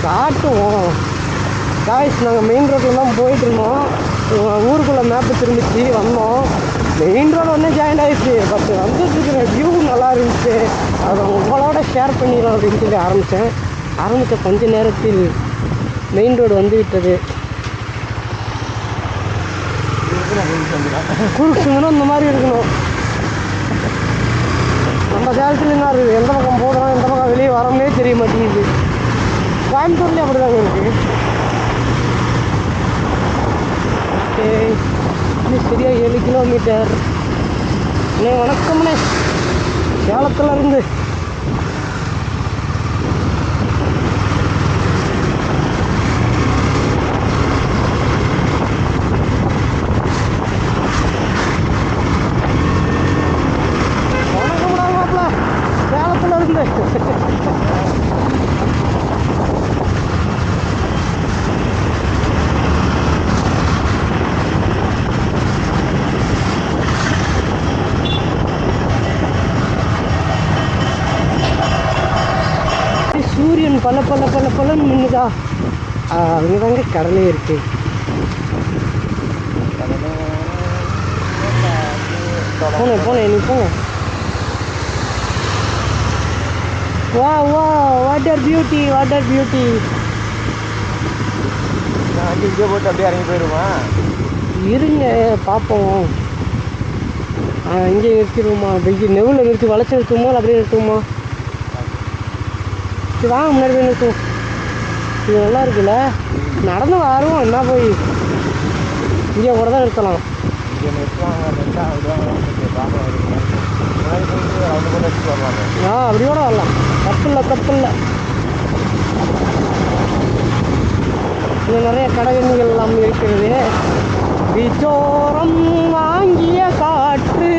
காட்டுவோம் காய்ஸ். நாங்கள் மெயின் ரோட்டில் தான் போயிட்டு இருந்தோம். ஊருக்குள்ளே மேப்பு திரும்பிச்சு வந்தோம். மெயின் ரோடு ஒன்றே ஜாயின் ஆகிடுச்சு. பட் வந்துட்டுருக்கிற வியூ நல்லா இருந்துச்சு. அதை உங்களோட ஷேர் பண்ணிடலாம் அப்படின்னு சொல்லி ஆரம்பித்த கொஞ்ச நேரத்தில் மெயின் ரோடு வந்து விட்டது. குறுக்குன்னா இந்த மாதிரி இருக்கணும். நம்ம சேலத்தில் என்ன இருக்குது, எந்த பக்கம் போகிறோம் எந்த பக்கம் வெளியே வரோம்னே தெரிய மாட்டேங்குது. கோயம்புத்தூர்லேயே அப்படி தாங்க இருக்குது. ஓகே, இன்னும் சரியாக 7 கிலோமீட்டர். அண்ணே வணக்கம்ண்ணே, சேலத்தில் இருந்து. சூரியன் பல பல பல பலன்னு மின்னுதா. அங்கே தாங்க கடலே இருக்கு. போனேன் நீ போங்க. வா வா, வாட்டர் பியூட்டி வாட்டர் பியூட்டி. இங்கே போட்டு அப்படியே இறங்கி போயிடுமா? இருங்க பார்ப்போம். இங்கே நிறுத்திடுவோமா? இங்கே நெவில் நிறுத்தி வளைச்சி நிறுத்துவோமா இல்லை அப்படியே நிறுத்துவோமா? சரி வாங்க முன்னாடி போய் நிறுத்துவோம். இது நல்லா இருக்குல்ல, நடந்து வரும். என்ன போய் இங்கே கூட தான் நிறுத்தலாம். இங்கே நிறுத்துவாங்க, அப்படி கூட வரலாம், தப்பு இல்லை. இங்கே நிறைய கடைகள் எல்லாம் இருக்கிறது. பீச்சோரம் வாங்கிய காற்று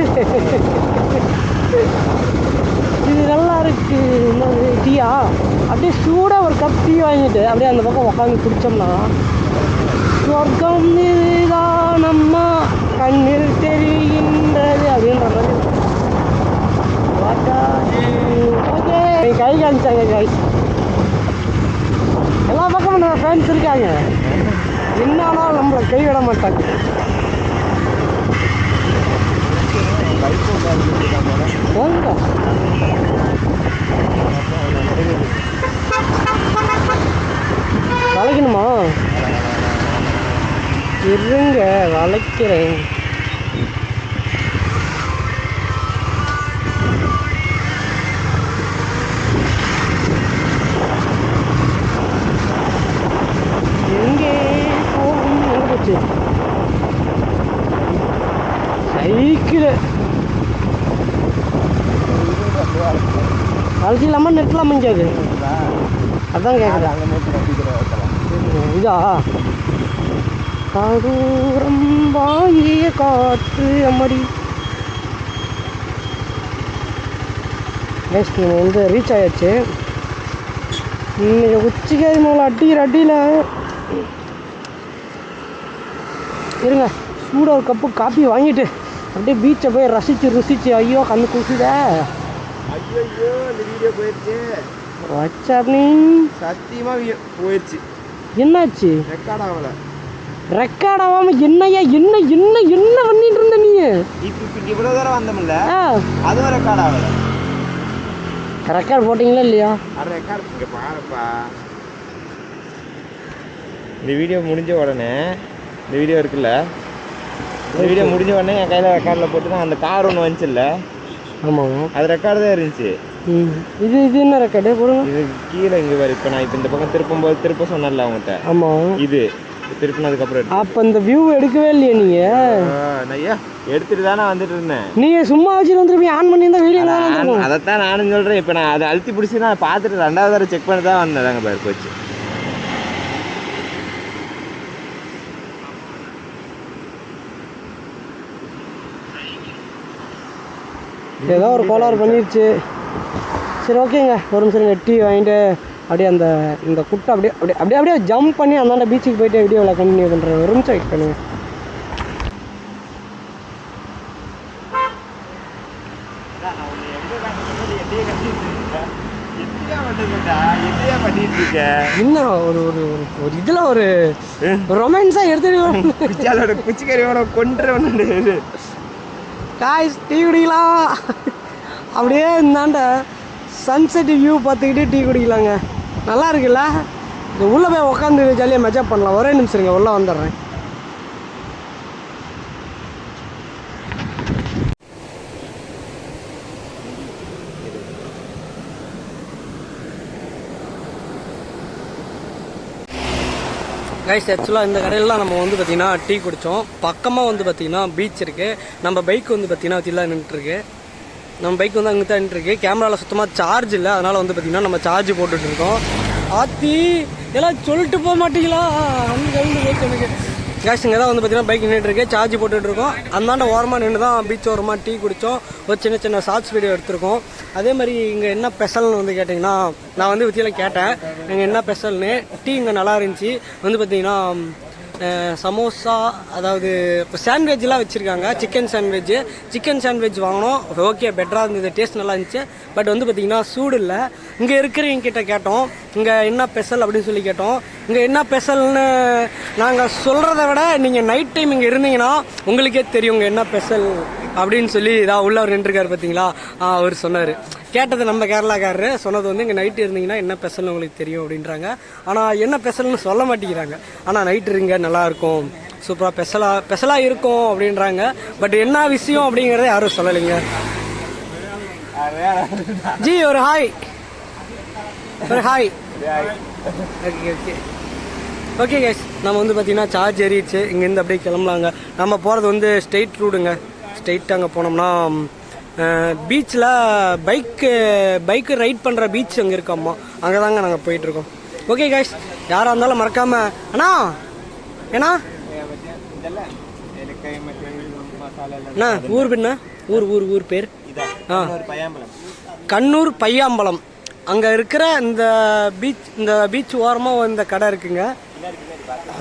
இது நல்லா இருக்கு. என்னது டீயா? அப்படியே சூடாக ஒரு கப் டீ வாங்கிட்டு அப்படியே அந்த பக்கம் உட்காந்து குடித்தோம்னா சொர்க்கம் இதுதான் அம்மா கண்ணில் தெரிகின்றது அப்படின்ற மாதிரி. ஓகே, கை காமிச்சாங்க காய்ஸ். எல்லா பக்கமும் நம்ம ஃப்ரெண்ட்ஸ் இருக்காங்க, என்னாலும் நம்மளை கைவிட மாட்டாங்க. வளைக்கணுமா? இருங்க வளைக்கிறேன். எங்கே போகும்? எங்கே போச்சு சைக்கிள்? அழைச்சி இல்லாமல் நிறுத்தலாமா? இங்கே அது அதான் கேட்குறேன். இதா கடூரம் வாங்கிய காற்று அம்மாடி. நெக்ஸ்ட் நம்ம வந்து ரீச் ஆகிடுச்சு. இன்னைக்கு உச்சிக்காய் மேலே அடிக்கிற அடியில் இருங்க. சூடாக ஒரு கப்பு காப்பி வாங்கிட்டு அப்படியே பீச்சை போய் ரசித்து ஐயோ கண்ணு குசித. ஐயோ இந்த வீடியோ போயிடுச்சு. வாட்ஸ்அப்னிங் சத்தியமாக போயிடுச்சு. என்னாச்சு? ரெக்கார்ட் ஆகாமல் என்னையா என்ன என்ன என்ன பண்ணிட்டு இருந்த நீ? இப்போ இவ்வளோ தூரம் வந்தோம்ல, அதுவும் ரெக்கார்ட் ஆகலை. ரெக்கார்ட் போட்டிங்களா இல்லையா? ரெக்கார்ட் இங்கே பாருப்பா. இந்த வீடியோ முடிஞ்ச உடனே இந்த வீடியோ இருக்குல்ல, இந்த வீடியோ முடிஞ்ச உடனே என் கையில் ரெக்கார்டில் போட்டு தான் அந்த கார் ஒன்று வந்துச்சுல்ல. ஆமாங்க, அது ரெக்கார்டு தான் இருந்துச்சு. இது இது என்ன ரெக்கார்டு போடுங்க. இது கீழே இங்கே வரும். இப்போ நான் இப்போ இந்த பக்கம் திருப்பும்போது திருப்ப சொன்னல அவங்ககிட்ட. ஆமாம், இது திருப்பினதுக்கப்புறம் அப்போ இந்த வியூ எடுக்கவே இல்லையே நீங்கள்? நான் எடுத்துட்டு தானே வந்துட்டு இருந்தேன். நீங்கள் சும்மா வச்சுட்டு வந்துருப்பீங்க, ஆன் பண்ணி இருந்தால் வீடியோ. அதைத்தான் நானும் சொல்கிறேன். இப்போ நான் அதை அழுத்தி பிடிச்சி நான் பார்த்துட்டு 2வது தடவை செக் பண்ணி தான் வந்தேன். தாங்க பேர் போச்சு. ஏதோ ஒரு கோளாறு பண்ணிடுச்சு. சரி ஓகேங்க, ஒரு நிமிஷம் டீ வாங்கிட்டு அப்படியே அந்த இந்த குட்டை அப்படியே அப்படியே அப்படியே அப்படியே ஜம்ப் பண்ணி அந்தாண்ட பீச்சுக்கு போயிட்டு வீடியோவில் கண்டினியூ பண்ணுறேன். ஒரு நிமிஷம் வெயிட் பண்ணுங்க. என்ன ஒரு ஒரு ஒரு இதில் ஒரு ரொமான்ஸாக எடுத்துட்டு குச்சிக்கறியோட கொண்டு காய்ஸ் டீ குடிக்கலாம். அப்படியே இந்தாண்ட சன்செட் வியூ பார்த்துக்கிட்டே டீ குடிக்கலாங்க. நல்லா இருக்குல்ல? இந்த உள்ளே போய் உட்காந்து ஜாலியாக மெஜப் பண்ணலாம். ஒரே நிமிஷம் இருங்க, உள்ளே வந்துடுறேன். கைஸ் ஆக்சுவலாக இந்த கடையிலாம் நம்ம வந்து பார்த்திங்கன்னா டீ குடித்தோம். பக்கமாக வந்து பார்த்திங்கன்னா பீச் இருக்குது. நம்ம பைக் வந்து பார்த்திங்கன்னா வச்சுலாம் நின்றுட்டுருக்கு. நம்ம பைக் வந்து அங்கே தான் நின்றுருக்கு. கேமராவில் சுத்தமாக சார்ஜ் இல்லை, அதனால் வந்து பார்த்திங்கன்னா நம்ம சார்ஜ் போட்டுட்ருக்கோம். ஆத்தி எல்லாம் சொல்லிட்டு போக மாட்டீங்களா? அந்த எனக்கு கேஷ் இங்கே தான் வந்து பார்த்திங்கன்னா பைக் நின்றுட்டுருக்கு, சார்ஜ் போட்டுட்ருக்கோம். அந்தாண்ட ஓரமாக நின்று தான் பீச் ஓரமாக டீ குடித்தோம். ஒரு சின்ன சின்ன ஷார்ட்ஸ் வீடியோ எடுத்திருக்கோம். அதே மாதிரி இங்கே என்ன ஸ்பெஷல்னு வந்து கேட்டிங்கன்னா, நான் வந்து வித்தியில் கேட்டேன் இங்கே என்ன ஸ்பெஷல்னு. டீ இங்கே நல்லா இருந்துச்சு. வந்து பார்த்திங்கன்னா சமோசா, அதாவது இப்போ சாண்ட்விட்ச்லாம் வச்சுருக்காங்க. சிக்கன் சாண்ட்விச் வாங்கினோம். ஓகே, பெட்டராக இருந்தது, டேஸ்ட் நல்லா இருந்துச்சு. பட் வந்து பார்த்திங்கன்னா சூடு இல்லை. இங்கே இருக்கிறவங்க கிட்ட கேட்டோம் இங்கே என்ன ஸ்பெஷல் அப்படின்னு சொல்லி கேட்டோம். இங்கே என்ன ஸ்பெஷல்னு நாங்கள் சொல்கிறத விட நீங்கள் நைட் டைம் இங்கே இருந்தீங்கன்னா உங்களுக்கே தெரியும் இங்கே என்ன ஸ்பெஷல் அப்படின்னு சொல்லி. இதான் உள்ளவர் நின்றுருக்காரு பார்த்தீங்களா, அவர் சொன்னார். கேட்டது நம்ம கேரளாக்காரரு, சொன்னது வந்து இங்கே நைட்டு இருந்தீங்கன்னா என்ன ஸ்பெஷல்னு உங்களுக்கு தெரியும் அப்படின்றாங்க. ஆனால் என்ன ஸ்பெஷல்னு சொல்ல மாட்டேங்கிறாங்க. ஆனால் நைட்டு இருங்க நல்லாயிருக்கும், சூப்பராக ஸ்பெஷலாக இருக்கும் அப்படின்றாங்க. பட் என்ன விஷயம் அப்படிங்கிறத யாரும் சொல்லலைங்க. ஜி ஒரு ஹாய், ஒரு hi. Okay okay okay guys, நம்ம வந்து பார்த்திங்கன்னா சார்ஜ் ஏறிடுச்சு. இங்கேருந்து அப்படியே கிளம்பலாங்க. நம்ம போகிறது வந்து ஸ்ட்ரெயிட் ரூடுங்க. ஸ்ட்ரெயிட் அங்கே போனோம்னா பீச்சில் பைக்கு ரைட் பண்ணுற பீச் அங்கே இருக்கோம்மா, அங்கே தாங்க நாங்கள் போயிட்டுருக்கோம். ஓகே கைஸ், யாராக இருந்தாலும் மறக்காமல் அண்ணா ஏண்ணா அண்ணா ஊர் பின்ன ஊர் பேர் கண்ணூர் பையாம்பலம். அங்கே இருக்கிற இந்த பீச் ஓரமாக இந்த கடை இருக்குங்க.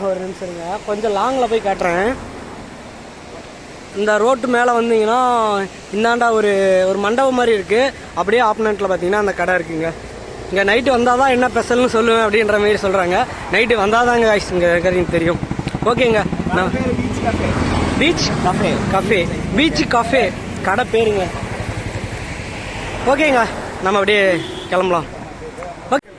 ஒரு நிமிஷம் இருங்க, கொஞ்சம் லாங்கில் போய் காட்டுறேன். இந்த ரோட்டு மேலே வந்தீங்கன்னா இந்தாண்டா ஒரு மண்டபம் மாதிரி இருக்குது. அப்படியே ஆப்போனண்ட்டில் பார்த்தீங்கன்னா அந்த கடை இருக்குங்க. இங்கே நைட்டு வந்தால் தான் என்ன ஸ்பெஷல்னு சொல்லுவேன் அப்படின்ற மாதிரி சொல்கிறாங்க. நைட்டு வந்தால் தாங்க இங்கே இருக்கிறது தெரியும். ஓகேங்க, நான் பீச் கஃபே கடை பேருங்க. ஓகேங்க, நம்ம அப்படியே கிளம்பலாம். ஓகே